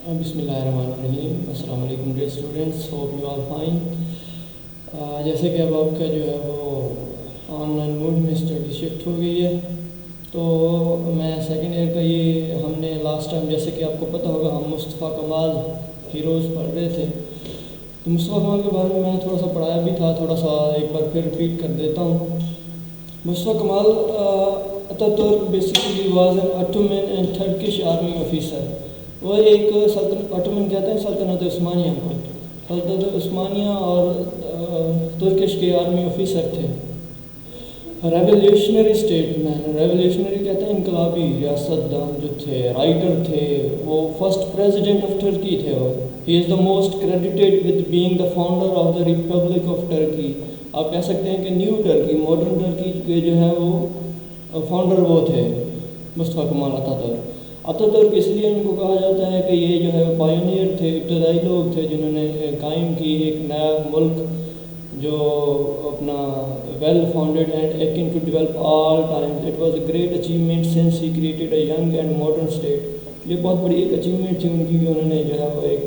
بسم اللہ الرحمن الرحیم. السلام علیکم dear students, hope you are fine. جیسے کہ اب آپ کا جو ہے وہ آن لائن موڈ میں اسٹڈی شفٹ ہو گئی ہے، تو میں سیکنڈ ایئر کا یہ ہم نے لاسٹ ٹائم جیسے کہ آپ کو پتہ ہوگا ہم مصطفیٰ کمال ہیروز پڑھ رہے تھے. تو مصطفیٰ کمال کے بارے میں تھوڑا سا پڑھایا بھی تھا، تھوڑا سا ایک بار پھر ریپیٹ کر دیتا ہوں. Mustafa Kemal Ataturk basically was an Ottoman and Turkish army officer. وہ ایک اٹومن کہتے ہیں سلطنت عثمانیہ کو، سلطنت عثمانیہ اور ترکش کے آرمی آفیسر تھے. ریولیوشنری اسٹیٹ مین، ریولیوشنری کہتے ہیں انقلابی ریاست دان جو تھے، رائٹر تھے. وہ فرسٹ پریزیڈنٹ آف ٹرکی تھے. وہ he is the most credited with being the founder of the republic of Turkey. آپ کہہ سکتے ہیں کہ نیو ٹرکی، ماڈرن ٹرکی کے جو ہے وہ فاؤنڈر وہ تھے مصطفیٰ کمال اتاتورک. اتاتورک اس لیے ان کو کہا جاتا ہے کہ یہ جو ہے پائونیئر تھے، ابتدائی لوگ تھے جنہوں نے قائم کی ایک نیا ملک جو اپنا well founded and aching to develop all times. It was a great achievement since he created a young and modern state. یہ بہت بڑی ایک اچیومنٹ تھی ان کی کہ انہوں نے جو ہے وہ ایک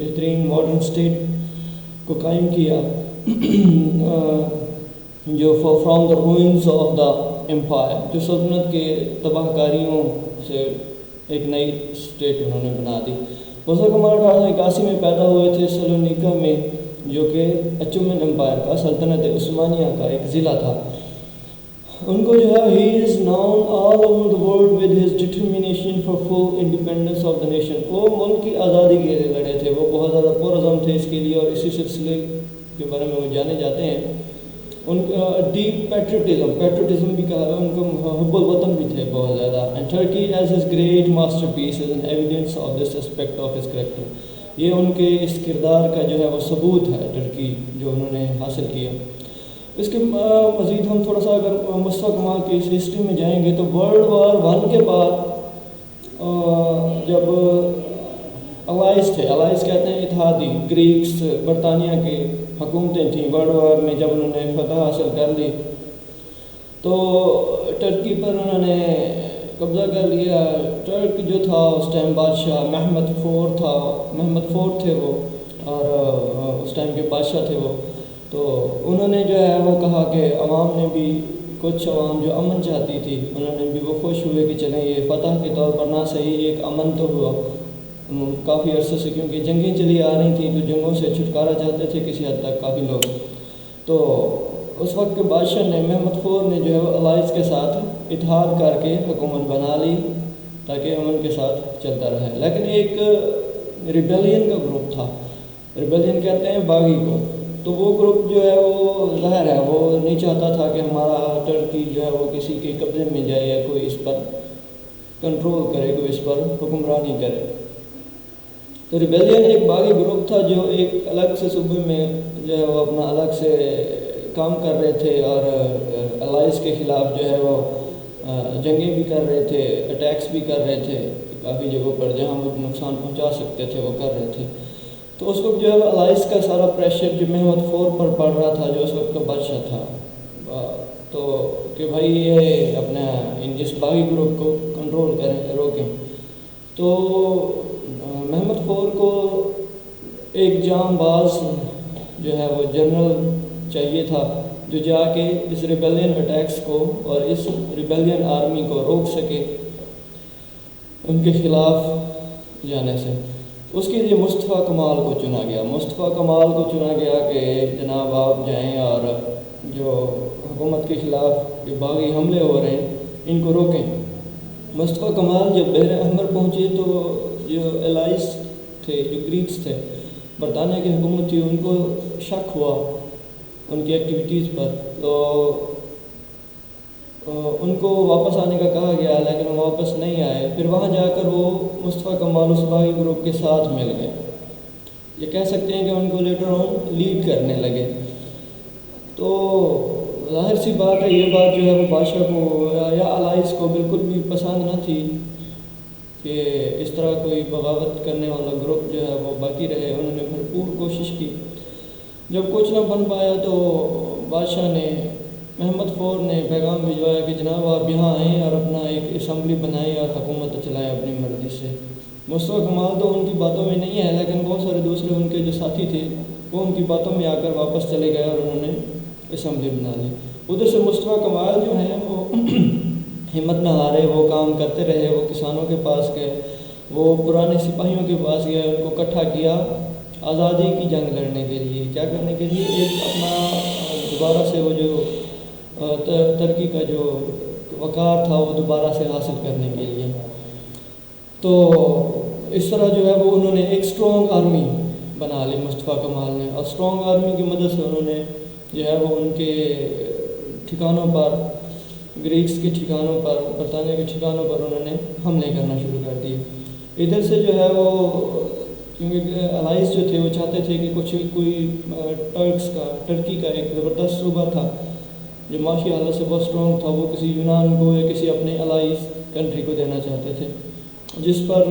بہترین ماڈرن اسٹیٹ کو قائم کیا جو from the ruins of the empire, جو سلطنت کے تباہ کاریوں سے ایک نئی اسٹیٹ انہوں نے بنا دی. مصطفیٰ کمال 1881 میں پیدا ہوئے تھے سلونیکا میں، جو کہ اچومن امپائر کا، سلطنت عثمانیہ کا ایک ضلع تھا. ان کو جو ہے he is known all over the world with his determination for full independence of the nation. وہ ملک کی آزادی کے لیے لڑے تھے، وہ بہت زیادہ پرعزم تھے اس کے لیے، اور اسی سلسلے کے بارے میں وہ جانے جاتے ہیں. ان کا ڈیپ پیٹریوٹزم بھی کہا ہے، ان کو حب الوطن بھی تھے بہت زیادہ. And Turkey as his great masterpiece is an evidence of this aspect of his character. یہ ان کے اس کردار کا جو ہے وہ ثبوت ہے، ٹرکی جو انہوں نے حاصل کیا. اس کے مزید ہم تھوڑا سا اگر مصطفیٰ کمال کی اس ہسٹری میں جائیں گے تو ورلڈ وار 1 کے بعد جب الائز تھے، الائز کہتے ہیں اتحادی، گریکس، برطانیہ کی حکومتیں تھیں. ورلڈ وار میں جب انہوں نے فتح حاصل کر لی تو ٹرکی پر انہوں نے قبضہ کر لیا. ٹرک جو تھا اس ٹائم بادشاہ محمد فور تھے وہ، اور اس ٹائم کے بادشاہ تھے وہ. تو انہوں نے جو ہے وہ کہا کہ عوام نے بھی، کچھ عوام جو امن چاہتی تھی، انہوں نے بھی وہ خوش ہوئے کہ چلیں یہ فتح کے طور پر نہ صحیح ایک امن تو ہوا کافی عرصے سے، کیونکہ جنگیں چلی آ رہی تھیں تو جنگوں سے چھٹکارا چاہتے تھے کسی حد تک کافی لوگ. تو اس وقت کے بادشاہ نے، محمد فور نے جو ہے وہ الائز کے ساتھ اتحاد کر کے حکومت بنا لی تاکہ امن کے ساتھ چلتا رہے. لیکن ایک ریبیلین کا گروپ تھا، ریبیلین کہتے ہیں باغی کو. تو وہ گروپ جو ہے وہ ظاہر ہے وہ نہیں چاہتا تھا کہ ہمارا ٹرکی جو ہے وہ کسی کے قبضے میں جائے یا کوئی اس پر کنٹرول کرے، کوئی اس پر حکمرانی کرے. تو ریبیلین ایک باغی گروپ تھا جو ایک الگ سے صوبے میں جو ہے وہ اپنا الگ سے کام کر رہے تھے، اور الائز کے خلاف جو ہے وہ جنگیں بھی کر رہے تھے، اٹیکس بھی کر رہے تھے کافی جگہوں پر جہاں وہ نقصان پہنچا سکتے تھے وہ کر رہے تھے. تو اس وقت جو ہے الائز کا سارا پریشر جو محمد فور پر پڑ رہا تھا، جو اس وقت کا بادشاہ تھا، تو کہ بھائی یہ اپنا اس باغی گروپ کو کنٹرول کریں، روکیں. تو محمد فور کو ایک جام باز جو ہے وہ جنرل چاہیے تھا جو جا کے اس ریبیلین اٹیکس کو اور اس ریبیلین آرمی کو روک سکے ان کے خلاف جانے سے. اس کے لیے مصطفیٰ کمال کو چنا گیا. مصطفیٰ کمال کو چنا گیا کہ جناب آپ جائیں اور جو حکومت کے خلاف یہ باغی حملے ہو رہے ہیں ان کو روکیں. مصطفیٰ کمال جب بحر احمر پہنچے تو جو الائز تھے، جو گریکس تھے، برطانیہ کی حکومت تھی، ان کو شک ہوا ان کی ایکٹیویٹیز پر. تو ان کو واپس آنے کا کہا گیا لیکن وہ واپس نہیں آئے. پھر وہاں جا کر وہ مصطفیٰ کمال اس باغی گروپ کے ساتھ مل گئے. یہ کہہ سکتے ہیں کہ ان کو لیٹر آن لیڈ کرنے لگے. تو ظاہر سی بات ہے یہ بات جو ہے وہ بادشاہ کو یا الائز کو بالکل بھی پسند نہ تھی کہ اس طرح کوئی بغاوت کرنے والا گروپ جو ہے وہ باقی رہے. انہوں نے بھرپور کوشش کی. جب کچھ نہ بن پایا تو بادشاہ نے محمد فور نے پیغام بھجوایا کہ جناب آپ یہاں آئیں اور اپنا ایک اسمبلی بنائیں اور حکومت چلائیں اپنی مرضی سے۔ مصطفیٰ کمال تو ان کی باتوں میں نہیں ہے، لیکن بہت سارے دوسرے ان کے جو ساتھی تھے وہ ان کی باتوں میں آ کر واپس چلے گئے اور انہوں نے اسمبلی بنا لی۔ ادھر سے مصطفیٰ کمال جو ہیں وہ ہمت نہ ہارے، وہ کام کرتے رہے، وہ کسانوں کے پاس گئے، وہ پرانے سپاہیوں کے پاس گئے، ان کو اکٹھا کیا آزادی کی جنگ لڑنے کے لیے، کیا کرنے کے لیے، ایک اپنا دوبارہ سے وہ جو ترقی کا جو وقار تھا وہ دوبارہ سے حاصل کرنے کے لیے۔ تو اس طرح جو ہے وہ انہوں نے ایک اسٹرانگ آرمی بنا لی مصطفیٰ کمال نے، اور اسٹرانگ آرمی کی مدد سے انہوں نے جو ہے وہ ان کے ٹھکانوں پر، گریکس کے ٹھکانوں پر، برطانیہ کے ٹھکانوں پر انہوں نے حملے کرنا شروع کر دیے۔ ادھر سے جو ہے وہ کیونکہ الائز جو تھے وہ چاہتے تھے کہ کوئی ٹرکی کا ایک زبردست صوبہ تھا جو معاشی حالت سے بہت اسٹرانگ تھا، وہ کسی یونان کو یا کسی اپنے الائز کنٹری کو دینا چاہتے تھے، جس پر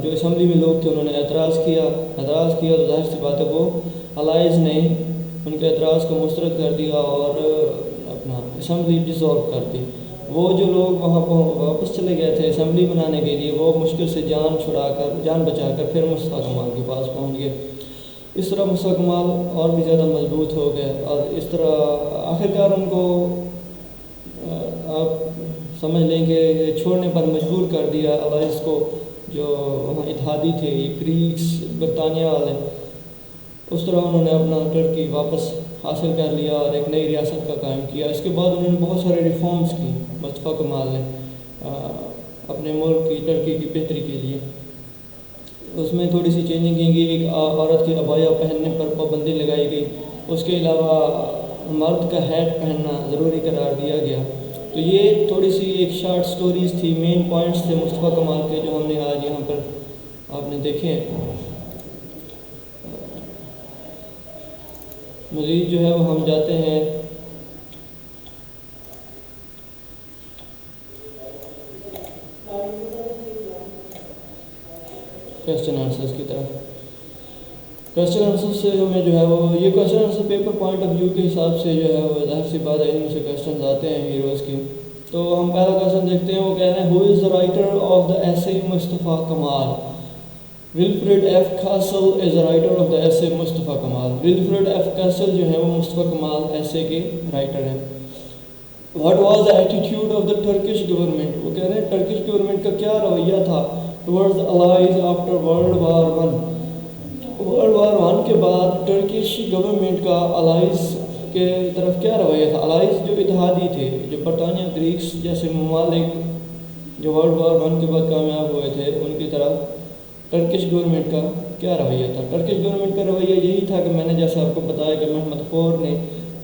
جو اسمبلی میں لوگ تھے انہوں نے اعتراض کیا تو ظاہر سی بات ہے وہ الائز نے ان کے اعتراض کو مسترد کر دیا اور اپنا اسمبلی ڈسولو کر دی۔ وہ جو لوگ وہاں واپس چلے گئے تھے اسمبلی بنانے کے لیے، وہ مشکل سے جان بچا کر پھر مصطفیٰ کمال کے پاس پہنچ گئے۔ اس طرح مصطفیٰ کمال اور بھی زیادہ مضبوط ہو گئے، اور اس طرح آخرکار ان کو آپ سمجھ لیں کہ چھوڑنے پر مجبور کر دیا الائز کو، جو وہاں اتحادی تھے یہ گریکس برطانیہ والے۔ اس طرح انہوں نے اپنا ٹرکی واپس حاصل کر لیا اور ایک نئی ریاست کا قائم کیا۔ اس کے بعد انہوں نے بہت سارے ریفارمز کی مصطفیٰ کمال نے اپنے ملک کی ٹرکی کی بہتری کے لیے۔ اس میں تھوڑی سی چینجنگ کی گئی، ایک عورت کی عبایا پہننے پر پابندی لگائی گئی، اس کے علاوہ مرد کا ہیٹ پہننا ضروری قرار دیا گیا۔ تو یہ تھوڑی سی ایک شارٹ سٹوریز تھی، مین پوائنٹس تھے مصطفیٰ کمال کے جو ہم نے آج یہاں پر آپ نے دیکھے ہیں۔ مزید جو ہے وہ ہم جاتے ہیں کویسچن آنسرز کی طرف۔ کویسچن آنسر سے ہمیں جو ہے وہ یہ question answer paper point of view کے حساب سے جو ہے وہ ظاہر سی بات ہے ان میں سے کویسچنز آتے ہیں ہیروز کی۔ تو ہم پہلا کویسچن دیکھتے ہیں، وہ کہہ رہے ہیں ہو از the writer of the essay Mustafa Kemal? Wilfred F Castle is the writer of the essay Mustafa Kemal. Wilfred F Castle جو ہے وہ مصطفیٰ کمال ایسے کے رائٹر ہیں۔ What was the attitude of the Turkish government? وہ کہہ رہے ہیں Turkish government کا کیا رویہ تھا towards allies after World War one. World War one کے بعد ٹرکش گورنمنٹ کا الائز کے طرف کیا رویہ تھا؟ الائز جو اتحادی تھے، جو برطانیہ گریکس جیسے ممالک جو ورلڈ وار ون کے بعد کامیاب ہوئے تھے، ان کی طرف ٹرکش گورنمنٹ کا کیا رویہ تھا؟ ٹرکش گورنمنٹ کا رویہ یہی تھا کہ میں نے جیسا آپ کو بتایا کہ محمد فور نے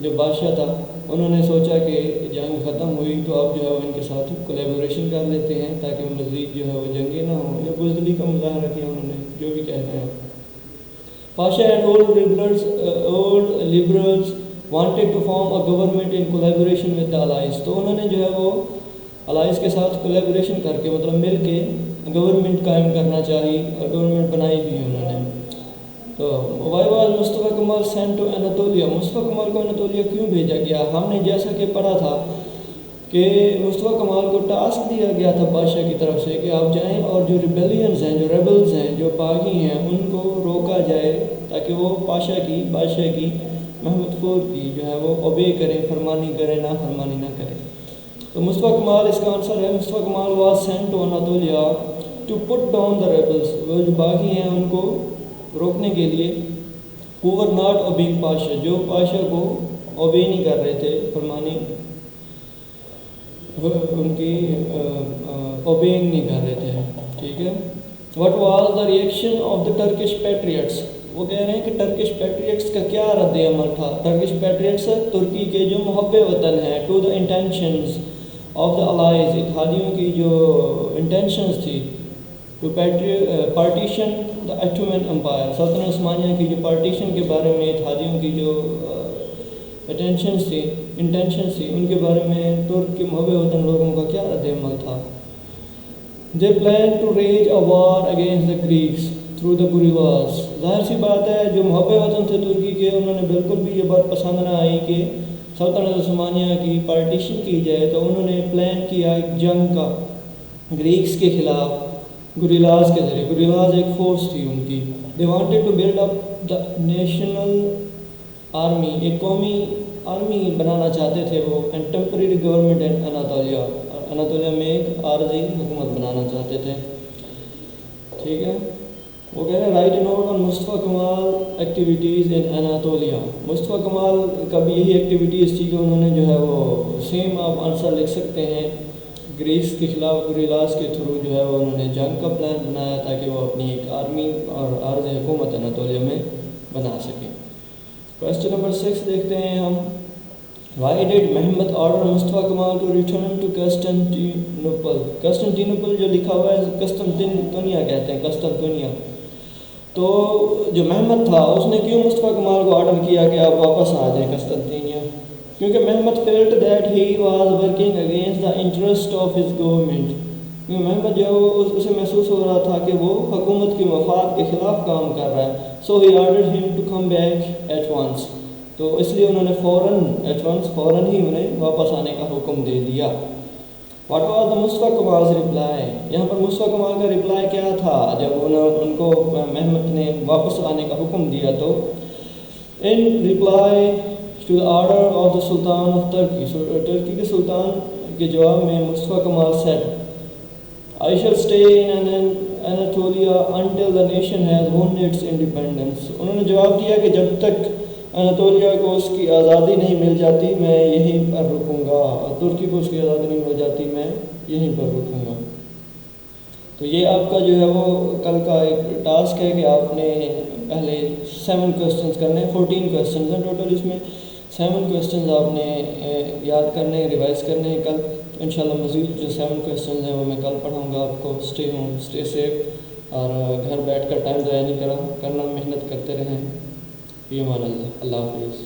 جو بادشاہ تھا انہوں نے سوچا کہ جنگ ختم ہوئی تو اب جو ہے وہ ان کے ساتھ کولیبوریشن کر لیتے ہیں تاکہ مزید جو ہے وہ جنگیں نہ ہوں، یا بزدلی کا مظاہرہ کیا انہوں نے، جو بھی کہتے ہیں۔ Pasha and old liberals wanted to form a government in collaboration with the allies. تو انہوں نے جو ہے وہ الائز کے ساتھ کولیبوریشن کر کے مطلب مل کے گورنمنٹ قائم کرنا چاہی اور گورنمنٹ بنائی بھی انہوں نے۔ تو why was Mustafa Kemal sent to Anatolia? Mustafa Kemal کو اناطولیہ کیوں بھیجا گیا؟ ہم نے جیسا کہ پڑھا تھا کہ مصطفیٰ کمال کو ٹاسک دیا گیا تھا بادشاہ کی طرف سے کہ آپ جائیں اور جو ریبیلینز ہیں، جو ریبلز ہیں، جو باغی ہیں، ان کو روکا جائے تاکہ وہ بادشاہ کی محمد فور کی جو ہے وہ اوبے کریں، فرمانی کریں، نا فرمانی نہ کریں۔ تو مصطفیٰ کمال اس کا آنسر ہے، Mustafa Kemal was sent to Anatolia to put down the rebels, وہ جو باغی ہیں ان کو روکنے کے لیے، who were not obeying Pasha, جو پاشا کو اوبے نہیں کر رہے تھے، فرمانی ان کی اوبینگ نہیں کر رہے تھے، ٹھیک ہے۔ what was the reaction of the Turkish patriots؟ وہ کہہ رہے ہیں کہ ٹرکش پیٹریٹس کا کیا رد عمل تھا؟ ٹرکش پیٹریٹس ترکی کے جو محب وطن ہیں، to the intentions of the allies, اتحادیوں کی جو انٹینشنز تھی، to partition the Ottoman empire, سلطنت عثمانیہ کی جو پارٹیشن کے بارے میں اتحادیوں کی جو انٹینشنز تھی، ان کے بارے میں ترک کے محب وطن لوگوں کا کیا رد عمل تھا؟ They plan to rage a war against the Greeks through the grievous. ظاہر سی بات ہے جو محب وطن تھے ترکی کے، انہوں نے بالکل بھی یہ بات پسند نہ آئی کہ سلطنت عثمانیہ کی پارٹیشن کی جائے تو انہوں نے پلان کیا ایک جنگ کا گریکس کے خلاف گوریلاز کے ذریعے. گوریلاز ایک فورس تھی ان کی. They wanted to build up the national army, ایک قومی آرمی بنانا چاہتے تھے وہ, and temporary government in Anatolia, Anatolia میں ایک عارضی حکومت بنانا چاہتے تھے. ٹھیک ہے, وہ کہہ رہے ہیں right note on Mustafa Kamal activities in Anatolia. Mustafa کمال کا بھی یہی ایکٹیویٹیز تھی کہ انہوں نے جو ہے وہ سیم آپ آنسر لکھ سکتے ہیں, گریکس کے خلاف گوریلاز کے تھرو جو ہے وہ انہوں نے جنگ کا پلان بنایا تاکہ وہ اپنی ایک آرمی اور عارضی حکومت اناطولیہ میں بنا سکیں. کویسچن نمبر 6 دیکھتے ہیں ہم. Why did Muhammad order Mustafa Kemal to return to Constantinople. Constantinople جو لکھا ہوا ہے قسطنطنیہ کہتے ہیں, قسطنطنیہ. تو جو محمد تھا اس نے کیوں مصطفیٰ کمال کو آرڈر کیا کہ آپ واپس آ جائیں قسطنطنیہ؟ کیونکہ Muhammad felt that he was working against the interest of his government. کیونکہ محمد جو ہے اسے محسوس ہو رہا تھا کہ وہ حکومت کے مفاد کے خلاف کام کر رہا ہے. So he ordered him to come back at once. تو اس لیے انہوں نے فوراً ہی انہیں واپس آنے کا حکم دے دیا. What was the Mustafa Kemal's reply. یہاں پر مصطفیٰ کمال کا رپلائی کیا تھا جب ان کو محمد نے واپس آنے کا حکم دیا؟ تو in reply to the order of the sultan of Turkey. ترکی کے سلطان کے جواب میں Mustafa Kemal said I shall stay in Anatolia until the nation has won its independence. انہوں نے جواب دیا کہ جب تک اناطولیہ کو اس کی آزادی نہیں مل جاتی میں یہیں پر رکوں گا, ترکی کو اس کی آزادی نہیں مل جاتی میں یہیں پر رکوں گا. تو یہ آپ کا جو ہے وہ کل کا ایک ٹاسک ہے کہ آپ نے پہلے 7 کویسچنز کرنے, 14 کویسچنز ہیں ٹوٹل, اس میں 7 کویسچنز آپ نے یاد کرنے ہیں, ریوائز کرنے ہیں. کل انشاءاللہ مزید جو 7 کویسچنز ہیں وہ میں کل پڑھاؤں گا آپ کو. اسٹے ہوم, اسٹے سیف, اور گھر بیٹھ کر ٹائم ضائع نہیں کرنا, محنت کرتے رہیں. فی امان اللہ. اللہ حافظ.